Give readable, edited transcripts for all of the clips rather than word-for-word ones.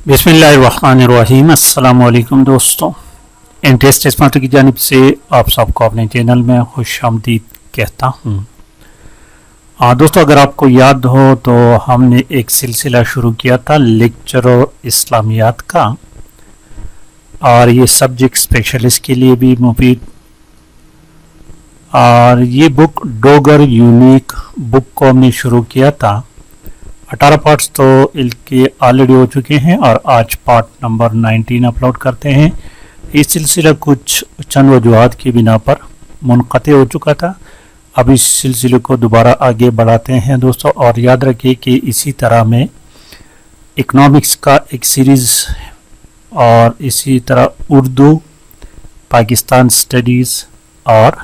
बिस्मिल्लाहिर्रहमानिर्रहीम। अस्सलाम वालेकुम दोस्तों, इंटरेस्ट स्मार्ट की जानिब से आप सबको अपने चैनल में खुशामदीद कहता हूँ। दोस्तों, अगर आपको याद हो तो हमने एक सिलसिला शुरू किया था लेक्चर इस्लामियात का, और ये सब्जेक्ट स्पेशलिस्ट के लिए भी मुफीद। और ये बुक डोगर यूनिक बुक को हमने शुरू किया था। 18 पार्ट्स तो इनके ऑलरेडी हो चुके हैं और आज पार्ट नंबर 19 अपलोड करते हैं। ये सिलसिला कुछ चंद वजूहात की बिना पर मुनक़ते हो चुका था। अब इस सिलसिले को दोबारा आगे बढ़ाते हैं दोस्तों। और याद रखिए कि इसी तरह में इकनॉमिक्स का एक सीरीज़ और इसी तरह उर्दू, पाकिस्तान स्टडीज़ और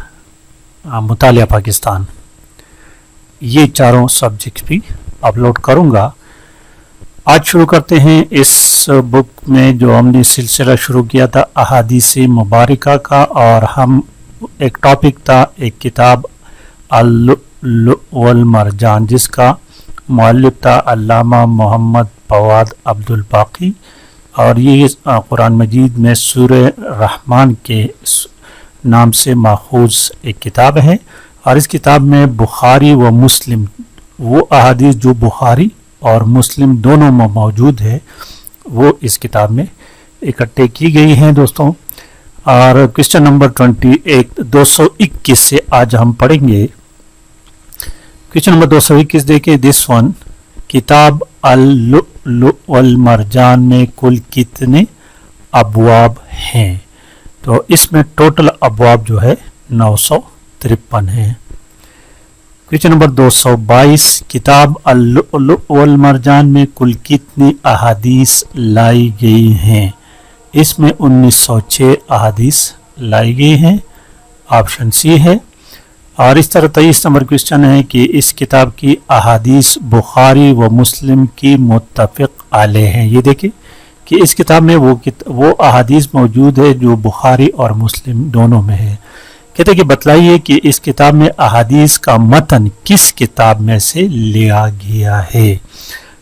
मुतालिया पाकिस्तान, ये चारों सब्जेक्ट भी अपलोड करूंगा। आज शुरू करते हैं इस बुक में जो हमने सिलसिला शुरू किया था अहादीस मुबारका का, और हम एक टॉपिक था, एक किताब अल-लुअ्लुअ वल मरजान, जिसका मुअल्लिफ था अल्लामा मोहम्मद फवाद अब्दुल बाकी। और ये कुरान मजीद में सूरह रहमान के नाम से माखूज एक किताब है। और इस किताब में बुखारी व मुस्लिम, वो अहादीस जो बुखारी और मुस्लिम दोनों में मौजूद है, वो इस किताब में इकट्ठे की गई हैं दोस्तों। और क्वेश्चन नंबर 221 से आज हम पढ़ेंगे। क्वेश्चन नंबर 221 देखिए, दिस वन, किताब अल-लुअ्लुअ वल मरजान में कुल कितने अबवाब हैं? तो इसमें टोटल अबवाब जो है 953 हैं। क्वेश्चन नंबर 222, किताब अल-लुअ्लुअ वल मरजान में कुल कितनी अहादीस लाई गई हैं? इसमें 1906 अहादीस लाई गई हैं, ऑप्शन सी है। और इस तरह 23 नंबर क्वेश्चन है कि इस किताब की अहादीस बुखारी व मुस्लिम की मुत्तफ़िक़ अलैह हैं। ये देखिए कि इस किताब में वो अहादीस मौजूद है जो बुखारी और मुस्लिम दोनों में है। कहते हैं कि बतलाइए कि इस किताब में अहादीस का मतन किस किताब में से लिया गया है?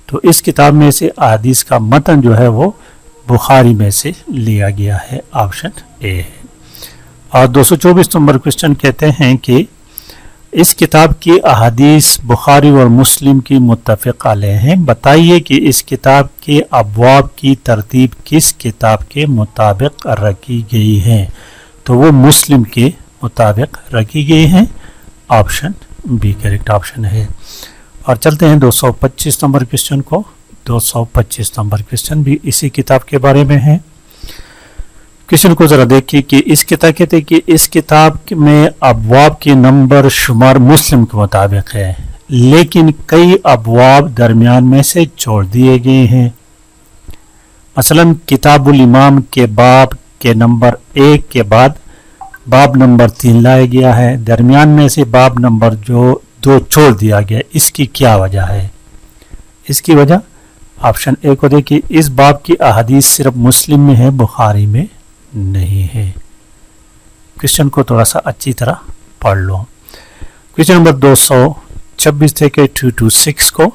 तो इस किताब में से अहादीस का मतन जो है वो बुखारी में से लिया गया है, ऑप्शन ए है। और 224 नंबर क्वेश्चन कहते हैं कि इस किताब की अहादीस बुखारी और मुस्लिम की मुत्तफ़िक़ अलैह हैं। बताइए कि इस किताब के अबवाब की तरतीब किस किताब के मुताबिक रखी गई है? तो वो मुस्लिम के मुताबिक रखी गई हैं, ऑप्शन बी करेक्ट ऑप्शन है। और चलते हैं 225 नंबर क्वेश्चन को। 225 नंबर क्वेश्चन भी इसी किताब के बारे में है। क्वेश्चन को ज़रा देखिए कि इस किताब कहते हैं कि इस किताब में अबवाब के नंबर शुमार मुस्लिम के मुताबिक है, लेकिन कई अबवाब दरमियान में से छोड़ दिए गए हैं। मसलन किताबुल इमाम के बाब के नंबर 1 के बाद बाब नंबर 3 लाया गया है, दरमियान में से बाब नंबर जो 2 छोड़ दिया गया। इसकी क्या वजह है? इसकी वजह ऑप्शन ए को देखिए, इस बाब की अहादीस सिर्फ मुस्लिम में है, बुखारी में नहीं है। क्वेश्चन को थोड़ा सा अच्छी तरह पढ़ लो। क्वेश्चन नंबर 226 থেকে 226 को,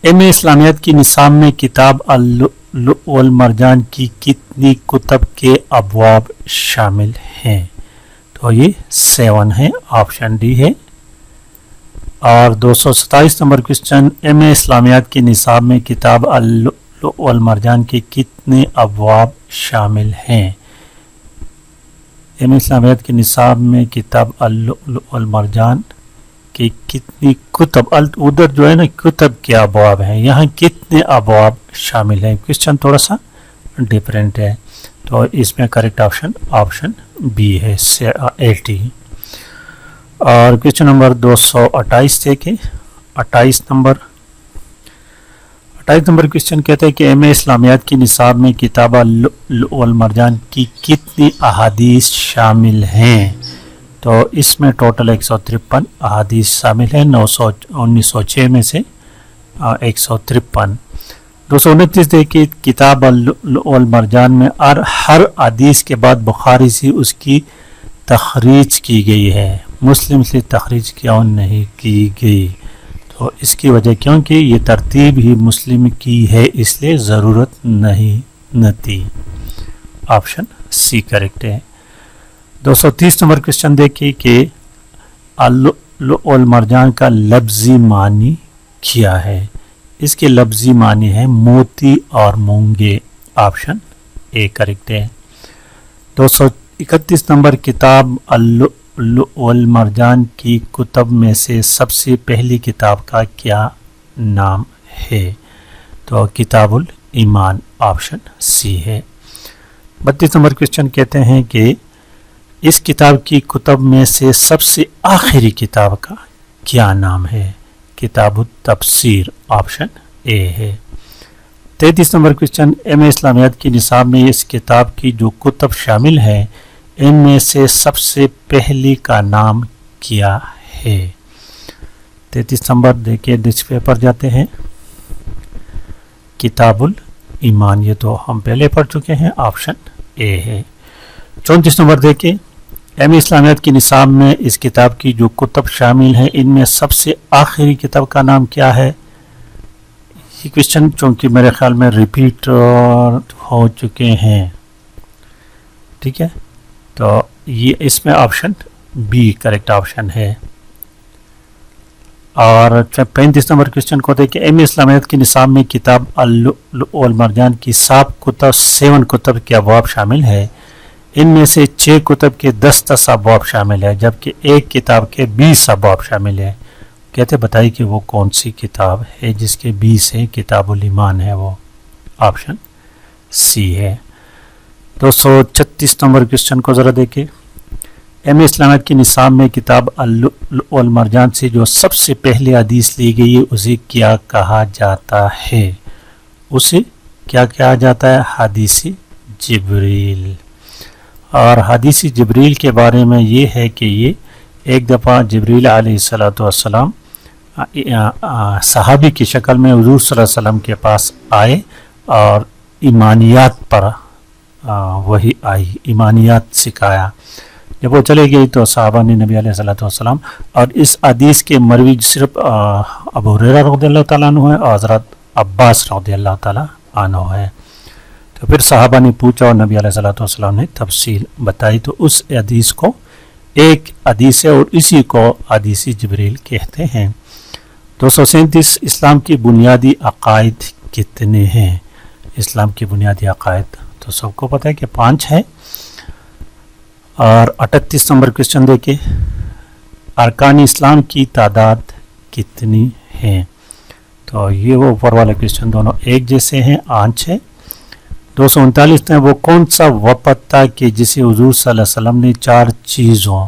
एम.ए. इस्लामियात की निसाब में किताब अल-लुअ्लुअ वल मरजान की कितनी कुतब के अबवाब शामिल हैं? तो ये 7 है, ऑप्शन डी है। और 227 नंबर क्वेश्चन, एम.ए. इस्लामियात की निसाब में किताब अल-लुअ्लुअ वल मरजान के कितने अबवाब शामिल हैं? एम.ए. इस्लामियात की निसाब में किताब अल-लुअ्लुअ वल मरजान कि कितनी कुतब, उधर जो है ना कुतब के अबवाब हैं, यहाँ कितने अबवाब शामिल हैं? क्वेश्चन थोड़ा सा डिफरेंट है। तो इसमें करेक्ट ऑप्शन ऑप्शन बी है, 80। और क्वेश्चन नंबर 228 देखें। 28 नंबर क्वेश्चन कहते हैं कि एम.ए. इस्लामियात की निसाब में किताब अल-लुअ्लुअ वल मरजान की कितनी अहादीस शामिल हैं? तो इसमें टोटल 153 अहादीस शामिल हैं, 1906 में से 153। 229 देखिए, किताब अल-लुअ्लुअ वल मरजान में हर हदीस के बाद बुखारी से उसकी तखरीज की गई है, मुस्लिम से तखरीज क्यों नहीं की गई? تو اس کی وجہ کیونکہ یہ ترتیب ہی مسلم کی ہے اس لیے ضرورت نہیں تھی. آپشن سی کریکٹ ہے. 230 نمبر کوشچن دیکھیے کہ اللؤلؤ والمرجان کا لفظی معنی کیا ہے. اس کے لفظی معنی ہے موتی اور مونگے. آپشن اے کریکٹ ہے. 231 نمبر کتاب اللؤلؤ والمرجان کی کتب میں سے سب سے پہلی کتاب کا کیا نام ہے؟ تو کتاب الایمان. آپشن سی ہے. 32 نمبر کوشچن کہتے ہیں کہ اس کتاب کی کتب میں سے سب سے آخری کتاب کا کیا نام ہے؟ کتاب التفسیر. آپشن اے ہے. 33 نمبر کوشچن ایم اے اسلامیات کی نصاب میں اس کتاب کی جو کتب شامل ہیں ان میں سے سب سے پہلی کا نام کیا ہے؟ 33 نمبر دیکھیں ڈسپلے پر جاتے ہیں. کتاب الایمان یہ تو ہم پہلے پڑھ چکے ہیں. آپشن اے ہے. 34 نمبر دیکھیں ایم اے اسلامیات کی نصاب میں اس کتاب کی جو کتب شامل ہیں ان میں سب سے آخری کتاب کا نام کیا ہے؟ یہ کوشچن چونکہ میرے خیال میں ریپیٹ ہو چکے ہیں. ٹھیک ہے تو یہ اس میں آپشن بی کریکٹ آپشن ہے. اور 35 نمبر کوشچن کو دیکھیں ایم اے اسلامیات کی نصاب میں کتاب اللؤلؤ والمرجان کی 7 کتب کے ابواب شامل ہے. ان میں سے 6 کتب کے 10 ابواب شامل ہے جبکہ ایک کتاب کے 20 ابواب شامل ہے. کہتے بتائیے کہ وہ کون سی کتاب ہے جس کے 20 ہے؟ کتاب الایمان ہے وہ. آپشن سی ہے. 236 نمبر کوشچن کو ذرا دیکھیں ایم اے اسلامیات کی نصاب میں کتاب اللؤلؤ والمرجان سے جو سب سے پہلے حدیث لی گئی ہے اسے کیا کہا جاتا ہے؟ اسے کیا کہا جاتا ہے؟ حدیث جبریل. اور حدیث جبریل کے بارے میں یہ ہے کہ یہ ایک دفعہ جبریل علیہ السلام صحابی کی شکل میں حضور صلی اللہ علیہ وسلم کے پاس آئے اور ایمانیات پر وہی آئی، ایمانیات سکھایا. جب وہ چلے گئی تو صحابہ نے نبی علیہ السلام اور اس حدیث کے مروی صرف ابو ہریرہ رضی اللہ تعالیٰ عنہ ہے اور حضرت عباس رضی اللہ تعالیٰ عنہ ہے. تو پھر صحابہ نے پوچھا اور نبی علیہ السلام نے تفصیل بتائی تو اس حدیث کو ایک حدیث ہے اور اسی کو حدیث جبریل کہتے ہیں. 237 اسلام کی بنیادی عقائد کتنے ہیں؟ اسلام کی بنیادی عقائد تو سب کو پتہ ہے کہ 5 ہے. اور 38 نمبر کوشچن دیکھیں ارکان اسلام کی تعداد کتنی ہیں؟ تو یہ وہ اوپر والے کوشچن دونوں ایک جیسے ہیں. 5 ہے. 239 میں وہ کون سا وقت تھا کہ جسے حضور صلی اللہ علیہ وسلم نے 4 چیزوں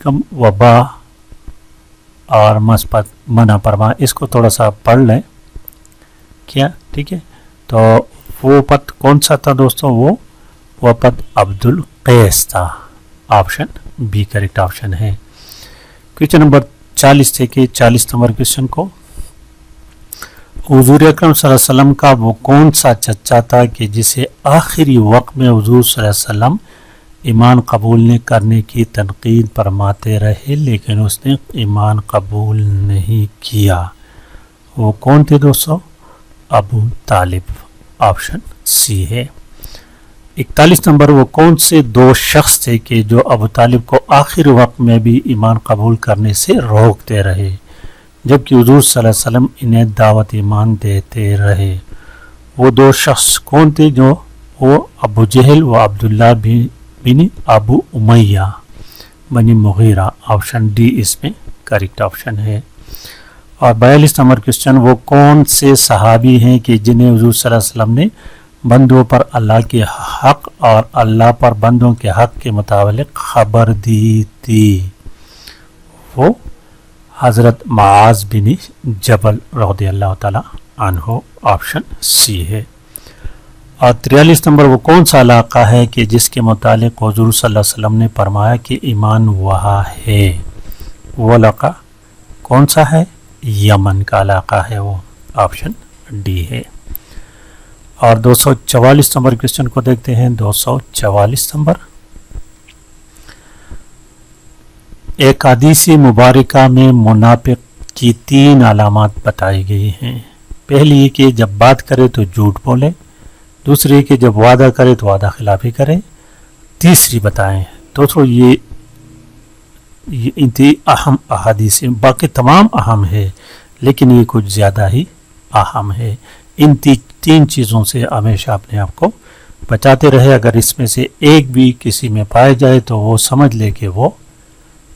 کم وبا اور مثبت منع فرما؟ اس کو تھوڑا سا پڑھ لیں کیا. ٹھیک ہے تو وہ وقت کون سا تھا دوستوں؟ وہ وقت عبد القیس تھا. آپشن بی کریکٹ آپشن ہے. کوشچن نمبر 40 تھے کہ 40 نمبر کوشچن کو حضور اکرم صلی اللہ علیہ وسلم کا وہ کون سا چچا تھا کہ جسے آخری وقت میں حضور صلی اللہ علیہ وسلم ایمان قبول کرنے کی تنقید فرماتے رہے لیکن اس نے ایمان قبول نہیں کیا؟ وہ کون تھے دوستو؟ ابو طالب. آپشن سی ہے. 41 نمبر وہ کون سے 2 شخص تھے کہ جو ابو طالب کو آخر وقت میں بھی ایمان قبول کرنے سے روکتے رہے جبکہ حضور صلی اللہ علیہ وسلم انہیں دعوت ایمان دیتے رہے؟ وہ 2 شخص کون تھے؟ جو وہ ابو جہل و عبداللہ بن ابو امیہ بن مغیرہ. آپشن ڈی اس میں کریکٹ آپشن ہے. اور 42 نمبر کوشچن وہ کون سے صحابی ہیں کہ جنہیں حضور صلی اللہ علیہ وسلم نے بندوں پر اللہ کے حق اور اللہ پر بندوں کے حق کے متعلق خبر دی تھی؟ وہ حضرت معاذ بن جبل رضی اللہ تعالی عنہ. آپشن سی ہے. اور 43 نمبر وہ کون سا علاقہ ہے کہ جس کے متعلق حضور صلی اللہ علیہ وسلم نے فرمایا کہ ایمان وہاں ہے؟ وہ علاقہ کون سا ہے؟ یمن کا علاقہ ہے وہ. آپشن ڈی ہے. اور 244 نمبر کوشچن کو دیکھتے ہیں. 244 نمبر एक हदीस मुबारका में मुनाफिक की 3 अलामात बताई गई हैं। पहली कि जब बात करे तो झूठ बोले, दूसरी कि जब वादा करे तो वादा खिलाफी करे, तीसरी बताएं। दोस्तों ये इंतहाई अहम अहादीस, बाकी तमाम अहम है लेकिन ये कुछ ज़्यादा ही अहम है। इन 3 चीज़ों से हमेशा अपने आप को बचाते रहे। अगर इसमें से एक भी किसी में पाया जाए तो वो समझ ले कि वो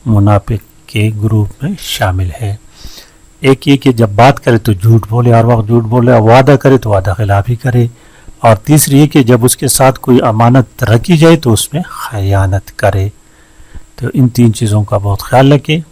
मुनाफिक के ग्रुप में शामिल है। एक ये कि जब बात करे तो झूठ बोले, हर वक्त झूठ बोले, वादा करे तो वादा खिलाफी करे, और तीसरी ये कि जब उसके साथ कोई अमानत रखी जाए तो उसमें खयानत करे। तो इन 3 चीज़ों का बहुत ख्याल रखें।